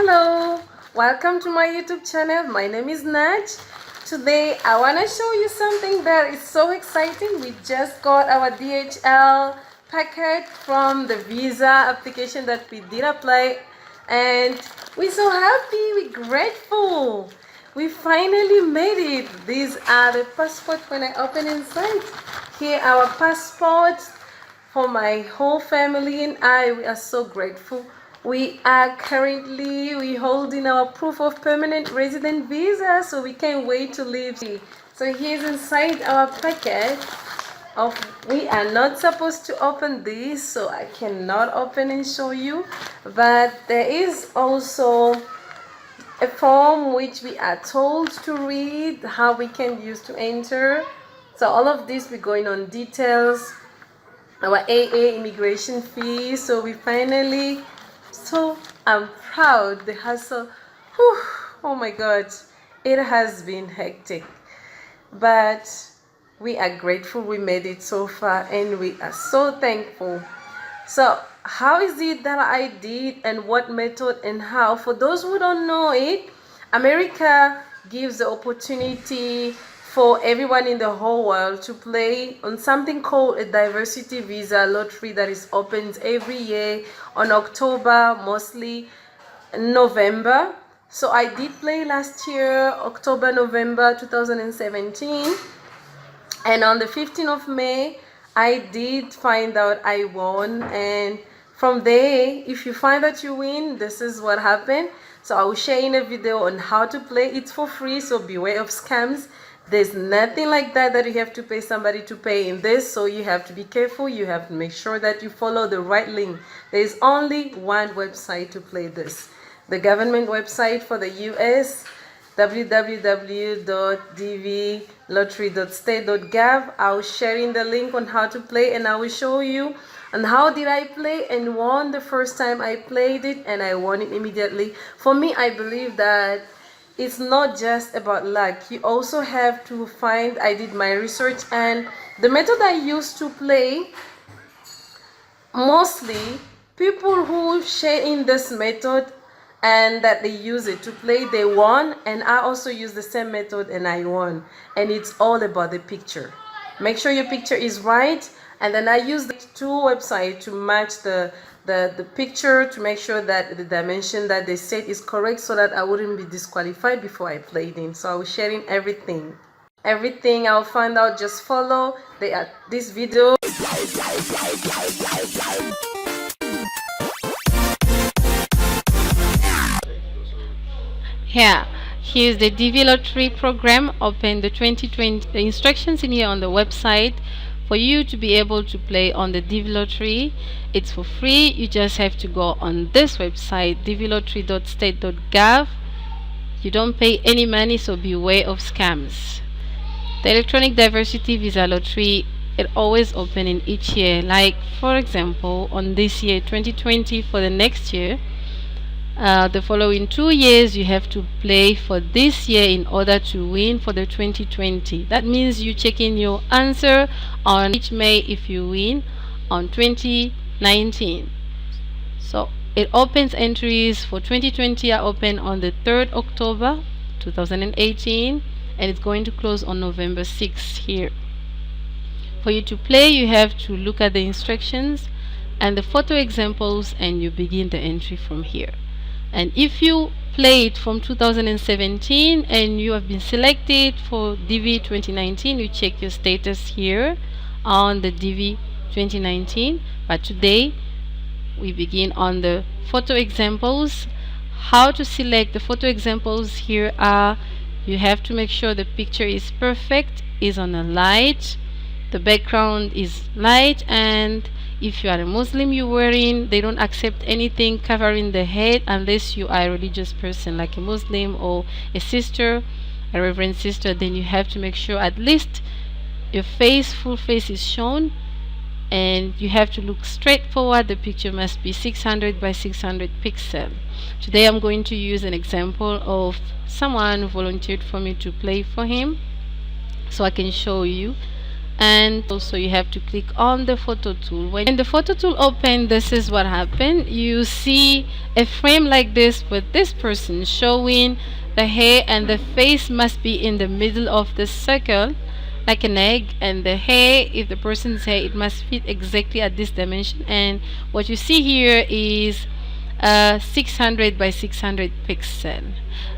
Hello, welcome to my YouTube channel. My name is Naj. Today I want to show you something that is so exciting. We just got our DHL packet from the visa application that we did apply, and we're so happy, we're grateful. We finally made it. These are the passports. When I open inside, here our passports for my whole family and I. We are so grateful. We are currently holding our proof of permanent resident visa, so we can't wait to leave. So here's inside our packet. We are not supposed to open this, so I cannot open and show you, but there is also a form which we are told to read, how we can use to enter. So all of this we're going on details, our AA immigration fee. So we finally, so I'm proud. The hustle, whew, oh my god, it has been hectic, but we are grateful we made it so far and we are so thankful. So how is it that I did and what method and how? For those who don't know it, America gives the opportunity for everyone in the whole world to play on something called a diversity visa lottery that is opened every year on October, mostly November. So I did play last year, October, November 2017, and on the 15th of May I did find out I won, and from there, if you find that you win, this is what happened. So I will share in a video on how to play. It's for free, so beware of scams. There's nothing like that you have to pay somebody to pay in this, so you have to be careful. You have to make sure that you follow the right link. There is only one website to play this, the government website for the US, www.dvlottery.state.gov. I'll share in the link on how to play, and I will show you and how did I play and won the first time I played it, and I won it immediately. For me, I believe that it's not just about luck. You also have to find, I did my research, and the method I used to play, mostly people who share in this method and that they use it to play, they won, and I also use the same method and I won. And it's all about the picture. Make sure your picture is right, and then I use the two websites to match the picture, to make sure that the dimension that they said is correct, so that I wouldn't be disqualified before I played in. So I was sharing everything I'll find out. Just follow this video. Here's the DV lottery program. Open the 2020, the instructions in here on the website for you to be able to play on the DV lottery. It's for free. You just have to go on this website, dvlottery.state.gov. You don't pay any money, so beware of scams. The electronic diversity visa lottery, it always open in each year. Like for example, on this year 2020, for the next year, the following 2 years you have to play for this year in order to win for the 2020. That means you check in your answer on each May if you win on 2019. So it opens entries for 2020 are open on the 3rd October 2018, and it's going to close on November 6th here. For you to play, you have to look at the instructions and the photo examples, and you begin the entry from here. And if you played from 2017 and you have been selected for DV 2019, you check your status here on the DV 2019. But today we begin on the photo examples. How to select the photo examples here are, you have to make sure the picture is perfect, is on a light, the background is light, and if you are a Muslim, they don't accept anything covering the head unless you are a religious person like a Muslim or a sister, a reverend sister. Then you have to make sure at least your full face is shown, and you have to look straight forward. The picture must be 600 by 600 pixel. Today I'm going to use an example of someone who volunteered for me to play for him, so I can show you. and also you have to click on the photo tool. When the photo tool open, this is what happened. You see a frame like this with this person showing the hair, and the face must be in the middle of the circle like an egg, and the hair, if the person's hair, it must fit exactly at this dimension. And what you see here is 600 by 600 pixel,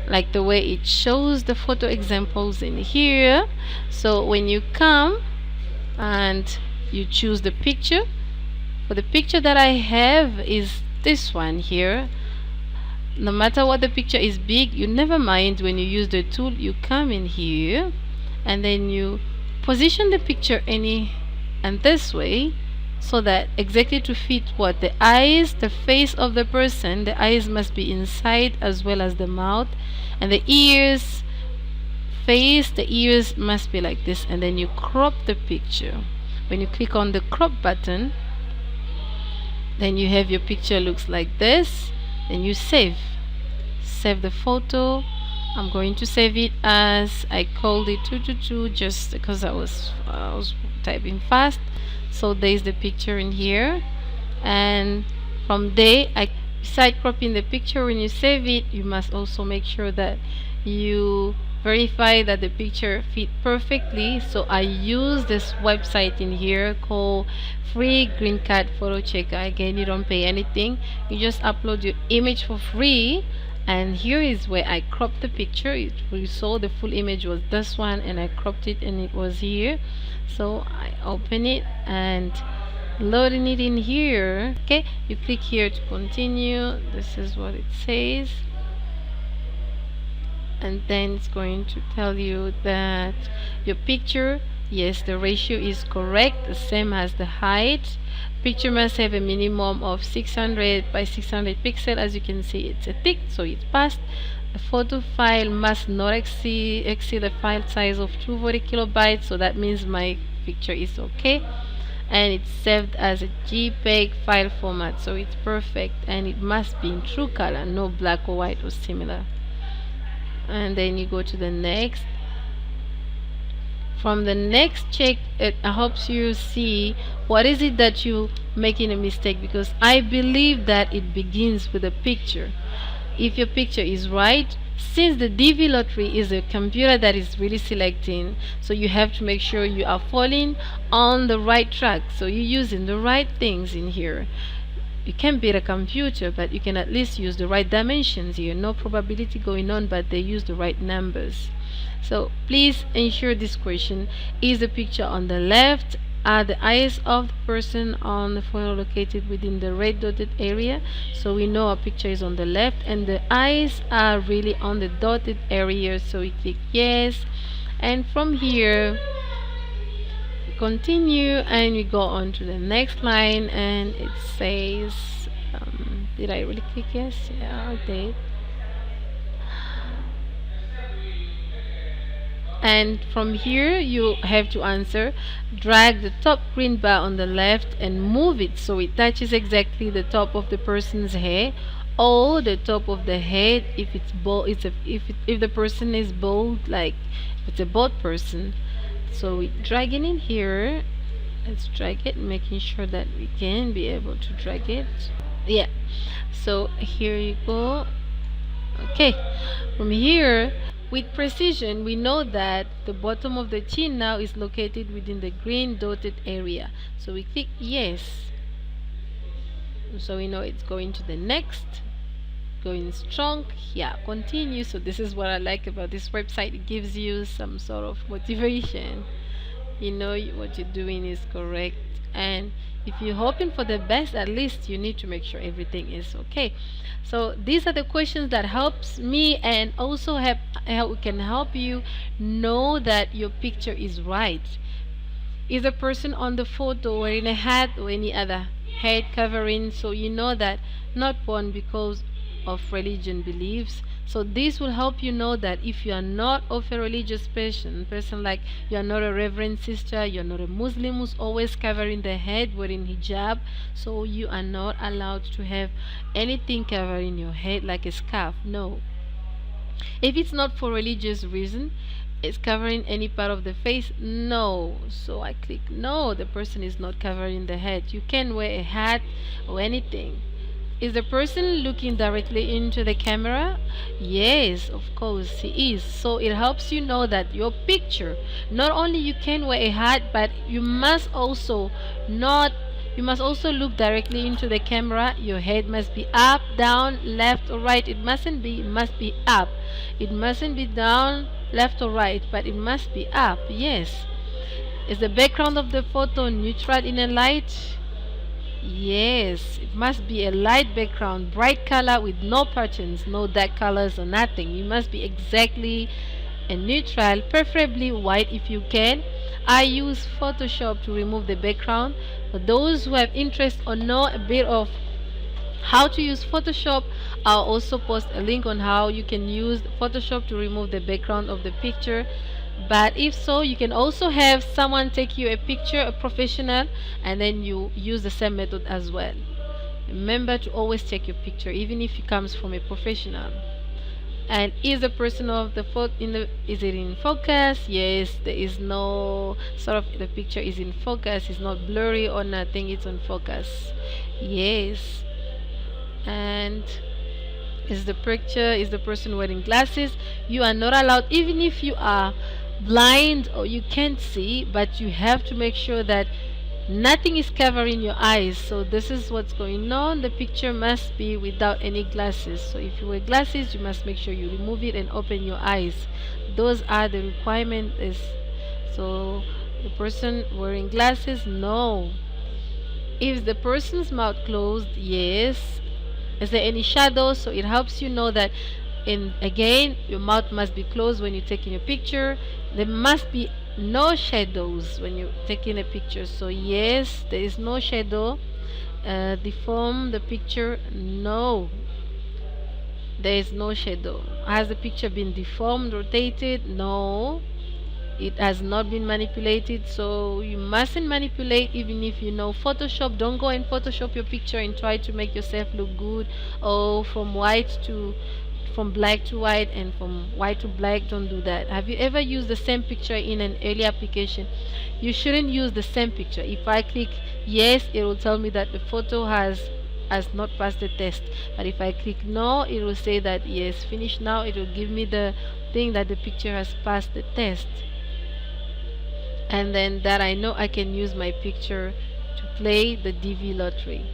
like the way it shows the photo examples in here. So when you come and you choose the picture, for the picture that I have is this one here. No matter what the picture is big, you never mind. When you use the tool, you come in here and then you position the picture and this way, so that exactly to fit what the eyes, the face of the person, the eyes must be inside as well as the mouth, and the ears, the ears must be like this. And then you crop the picture. When you click on the crop button, then you have your picture looks like this. Then you save the photo. I'm going to save it as, I called it 222 just because I was typing fast. So there's the picture in here, and from there, beside cropping the picture, when you save it, you must also make sure that you verify that the picture fit perfectly. So I use this website in here called Free Green Card Photo Checker. Again, you don't pay anything, you just upload your image for free. And here is where I cropped the picture. You saw the full image was this one, and I cropped it and it was here. So I open it and loading it in here. Okay, you click here to continue. This is what it says, and then it's going to tell you that your picture, yes, the ratio is correct, the same as the height. Picture must have a minimum of 600 by 600 pixel. As you can see, it's a thick, so it passed. The photo file must not exceed the file size of 240 kilobytes, so that means my picture is okay. And it's saved as a JPEG file format, so it's perfect, and it must be in true color, no black or white or similar. And then you go to the next. From the next check, it helps you see what is it that you making a mistake, because I believe that it begins with a picture. If your picture is right, since the DV lottery is a computer that is really selecting, so you have to make sure you are following on the right track, so you're using the right things in here. You can beat a computer, but you can at least use the right dimensions here. No probability going on, but they use the right numbers. So please ensure this question: is the picture on the left? Are the eyes of the person on the photo located within the red dotted area? So we know our picture is on the left, and the eyes are really on the dotted area, so we click yes. And from here continue, and we go on to the next line, and it says did I really click yes? Yeah, I did. And from here you have to answer: drag the top green bar on the left and move it so it touches exactly the top of the person's hair, or the top of the head if it's bald. If the person is bald, like if it's a bald person. So we drag it in here. Let's drag it, making sure that we can be able to drag it. Yeah, so here you go. Okay, from here, with precision, we know that the bottom of the chin now is located within the green dotted area, so we click yes. So we know it's going to the next, going strong. Yeah, continue. So this is what I like about this website: it gives you some sort of motivation. You know what you're doing is correct, and if you're hoping for the best, at least you need to make sure everything is okay. So these are the questions that helps me, and also can help you know that your picture is right. Is the person on the photo wearing a hat or any other head covering? So you know that not born because of religion beliefs. So this will help you know that if you are not of a religious person like you are not a reverend sister, you're not a Muslim who's always covering the head wearing hijab, so you are not allowed to have anything covering your head like a scarf. No. If it's not for religious reason, Is covering any part of the face? No. So I click no, the person is not covering the head. You can wear a hat or anything. Is the person looking directly into the camera? Yes, of course he is. So it helps you know that your picture, not only you can wear a hat, but not you must also look directly into the camera. Your head must be up, down, left or right. It mustn't be, it must be up. It mustn't be down, left or right, but it must be up. Yes. Is the background of the photo neutral in a light? Yes, it must be a light background, bright color with no patterns, no dark colors or nothing. You must be exactly a neutral, preferably white if you can. I use Photoshop to remove the background. For those who have interest or know a bit of how to use Photoshop, I'll also post a link on how you can use Photoshop to remove the background of the picture. But if so, you can also have someone take you a picture, a professional, and then you use the same method as well. Remember to always check your picture, even if it comes from a professional. And is the person of the photo is it in focus? Yes, there is no sort of, the picture is in focus, it's not blurry or nothing, it's on focus. Yes. And is the person wearing glasses? You are not allowed, even if you are blind or you can't see, but you have to make sure that nothing is covering your eyes. So this is what's going on. The picture must be without any glasses. So if you wear glasses, you must make sure you remove it and open your eyes. Those are the requirements. So the person wearing glasses, no. Is the person's mouth closed? Yes. Is there any shadow? So it helps you know that, in again, your mouth must be closed when you're taking a picture. There must be no shadows when you're taking a picture. So yes, there is no shadow. Deform the picture? No, there is no shadow. Has the picture been deformed, rotated? No, it has not been manipulated. So you mustn't manipulate. Even if you know Photoshop, don't go and Photoshop your picture and try to make yourself look good, or from black to white and from white to black. Don't do that. Have you ever used the same picture in an early application? You shouldn't use the same picture. If I click yes, it will tell me that the photo has not passed the test. But if I click no, it will say that yes, finish now. It will give me the thing that the picture has passed the test, and then that I know I can use my picture to play the DV lottery.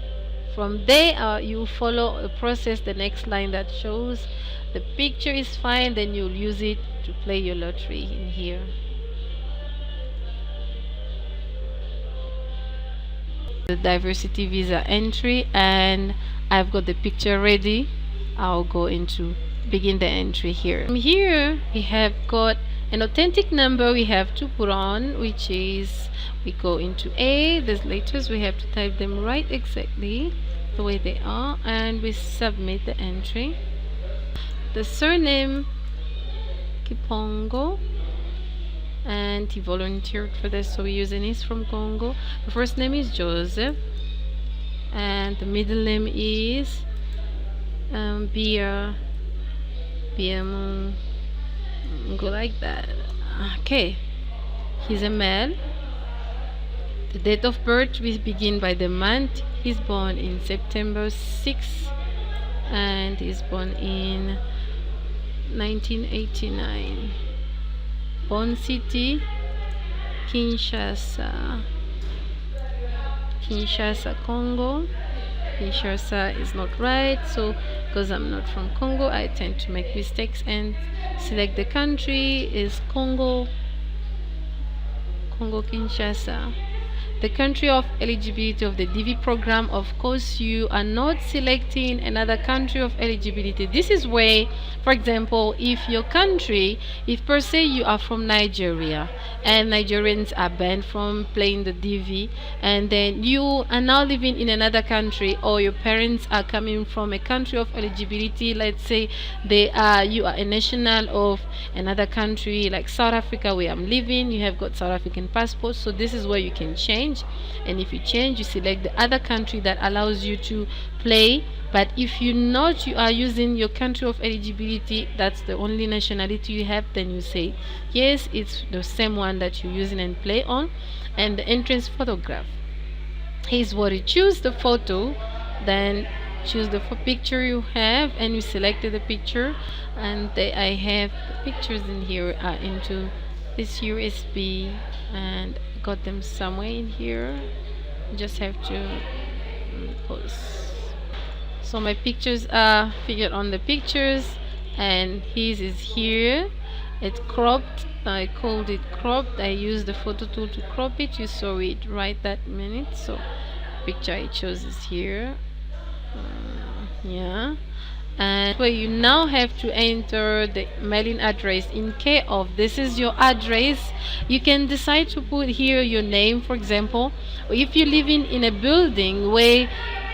From there, you follow a process, the next line that shows the picture is fine, then you'll use it to play your lottery in here. The diversity visa entry, and I've got the picture ready. I'll go into begin the entry here. From here, we have got an authentic number we have to put on, which is, we go into A, these letters we have to type them right exactly the way they are, and we submit the entry. The surname Kipongo, and he volunteered for this, so we're using his from Congo. The first name is Joseph, and the middle name is Bia Biamu. Go like that. Okay, he's a male. The date of birth, we begin by the month. He's born in September 6th, and he's born in 1989. Born city Kinshasa, Congo. Kinshasa is not right, so because I'm not from Congo, I tend to make mistakes and select the country is Congo Kinshasa. The country of eligibility of the DV program, of course, you are not selecting another country of eligibility. This is where, for example, if your country, if per se you are from Nigeria and Nigerians are banned from playing the DV, and then you are now living in another country, or your parents are coming from a country of eligibility, let's say you are a national of another country like South Africa where I'm living, you have got South African passport, so this is where you can change. And if you change, you select the other country that allows you to play But if you not you are using your country of eligibility, that's the only nationality you have, then you say yes, it's the same one that you're using and play on. And the entrance photograph, here's what you choose the photo, then choose the picture you have, and you selected the picture, and I have the pictures in here into this USB, and got them somewhere in here. Just have to pause. So my pictures are figured on the pictures, and his is here. It's cropped. I called it cropped. I used the photo tool to crop it. You saw it right that minute. So picture I chose is here. Yeah. And where you now have to enter the mailing address in case of this is your address. You can decide to put here your name, for example, or if you live in a building where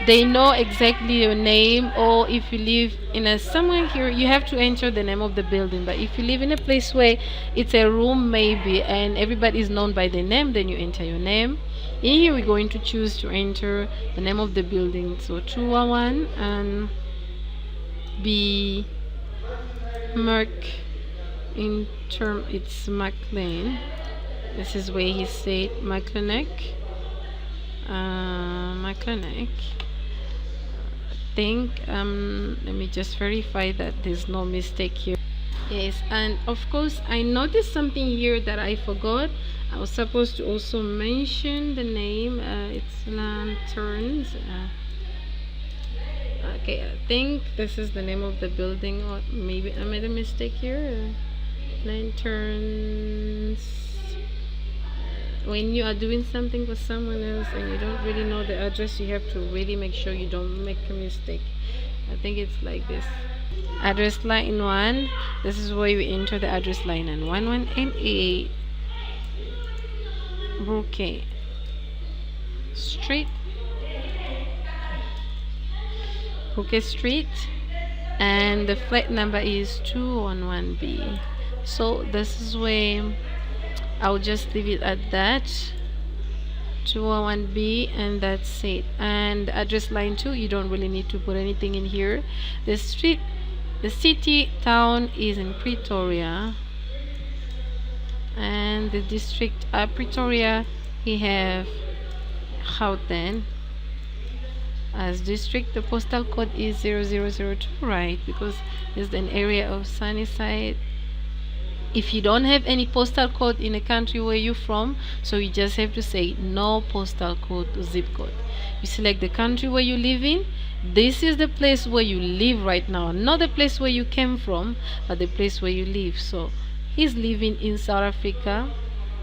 they know exactly your name, or if you live in a somewhere here, you have to enter the name of the building. But if you live in a place where it's a room maybe and everybody is known by the name, then you enter your name. In here we're going to choose to enter the name of the building, so 211 and B Merc, in term it's McLean. This is where he said McLeanic. McLeanic. I think let me just verify that there's no mistake here. Yes, and of course I noticed something here that I forgot. I was supposed to also mention the name. It's Lanterns. Okay, I think this is the name of the building, or maybe I made a mistake here. Lanterns. When you are doing something for someone else and you don't really know the address, you have to really make sure you don't make a mistake. I think it's like this. Address line 1. This is where you enter the address line, and 118 Bouquet Street. Bouquet Street, and the flat number is 211B. So this is where I'll just leave it at that, 211B, and that's it. And address line 2, you don't really need to put anything in here. The street, the city town is in Pretoria, and the district Pretoria, we have Gauteng as district. The postal code is 0002, right? Because it's an area of Sunnyside. If you don't have any postal code in a country where you're from, so you just have to say no postal code or zip code. You select the country where you live in. This is the place where you live right now, not the place where you came from, but the place where you live. So he's living in South Africa.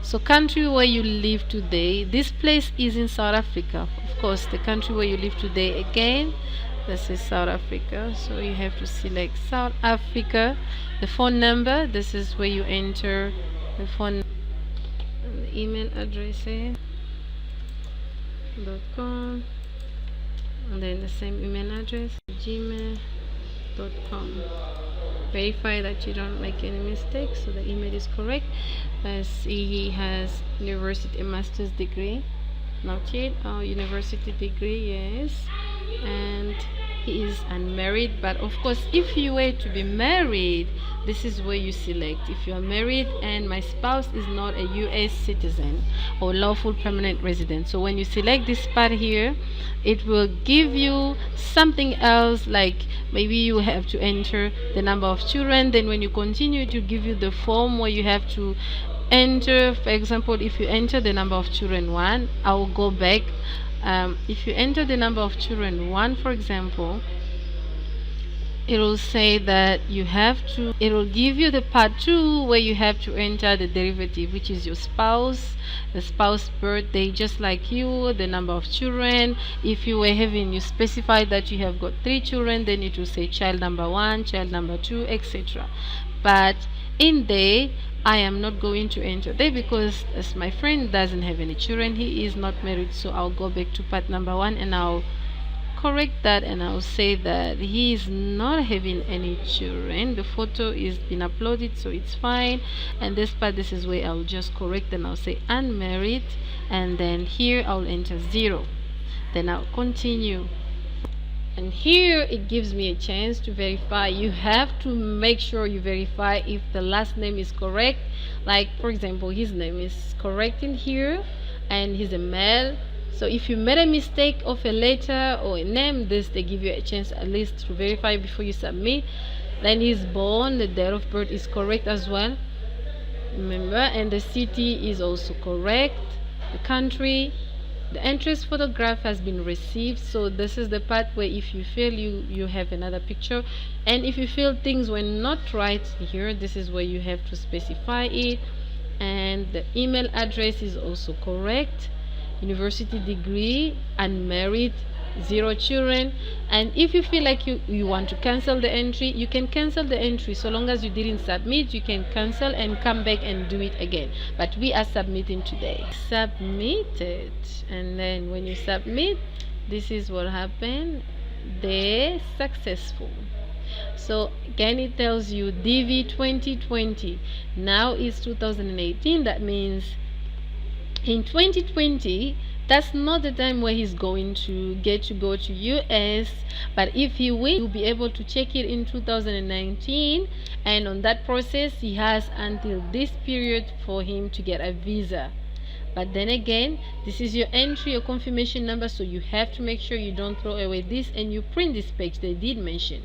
So country where you live today, this place is in South Africa. Of course, the country where you live today, again, this is South Africa. So you have to select South Africa. The phone number, this is where you enter the phone, and the email address .com, and then the same email address, gmail.com. Verify that you don't make any mistakes, so the email is correct. As he has university, a master's degree, not yet, university degree, yes, and he is unmarried. But of course, if you were to be married, this is where you select. If you are married and my spouse is not a US citizen or lawful permanent resident, so when you select this part here, it will give you something else, like maybe you have to enter the number of children. Then when you continue, it will give you the form where you have to enter. For example, if you enter the number of children 1, I will go back. If you enter the number of children 1, for example, it will say that you have to, it will give you the part 2 where you have to enter the derivative, which is your spouse, the spouse birthday, just like you, the number of children. If you were having, you specify that you have got 3 children, then it will say child number 1, child number 2, etc. But in there, I am not going to enter there because as my friend doesn't have any children, he is not married. So I'll go back to part number 1 and I'll correct that, and I'll say that he is not having any children. The photo is been uploaded, so it's fine. And this part, this is where I'll just correct, and I'll say unmarried, and then here I'll enter 0. Then I'll continue. And here it gives me a chance to verify. You have to make sure you verify if the last name is correct. Like for example, his name is correct in here and he's a male. So if you made a mistake of a letter or a name, they give you a chance at least to verify before you submit. Then he's born, the date of birth is correct as well, remember, and the city is also correct, the country. The entrance photograph has been received. So this is the part where if you feel you have another picture, and if you feel things were not right here, this is where you have to specify it. And the email address is also correct, university degree, unmarried, 0 children. And if you feel like you want to cancel the entry, you can cancel the entry. So long as you didn't submit, you can cancel and come back and do it again. But we are submitting today. Submitted. And then when you submit, this is what happened. They're successful. So again, it tells you DV 2020. Now it's 2018. That means in 2020, that's not the time where he's going to get to go to US, but if he will, he'll be able to check it in 2019, and on that process he has until this period for him to get a visa. But then again, this is your entry, your confirmation number, so you have to make sure you don't throw away this and you print this page. They did mention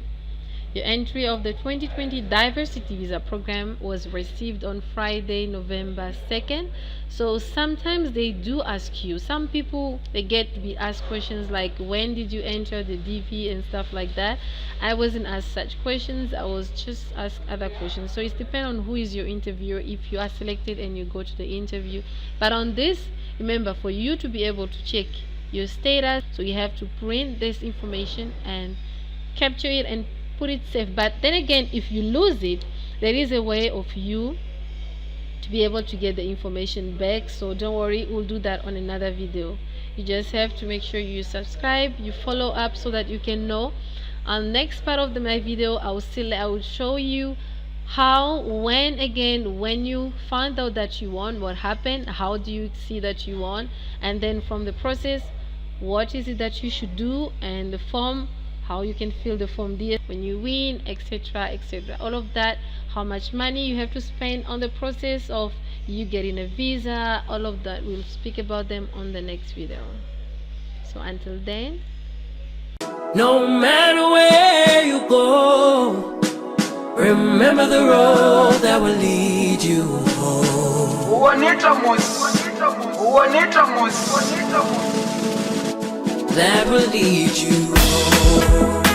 your entry of the 2020 diversity visa program was received on Friday, November 2nd. So sometimes they do ask you, some people, they get to be asked questions like when did you enter the DV and stuff like that. I wasn't asked such questions, I was just asked other questions. So it depends on who is your interviewer, if you are selected and you go to the interview. But on this, remember, for you to be able to check your status, so you have to print this information and capture it and put it safe. But then again, if you lose it, there is a way of you to be able to get the information back. So don't worry, we'll do that on another video. You just have to make sure you subscribe, you follow up, so that you can know. On next part of my video, I will show you how, when you find out that you won, what happened, how do you see that you won, and then from the process, what is it that you should do, and the form, how you can fill the form DS when you win, etc, etc, all of that, how much money you have to spend on the process of you getting a visa, all of that. We'll speak about them on the next video. So until then, no matter where you go, remember the road that will lead you home. That will lead you home.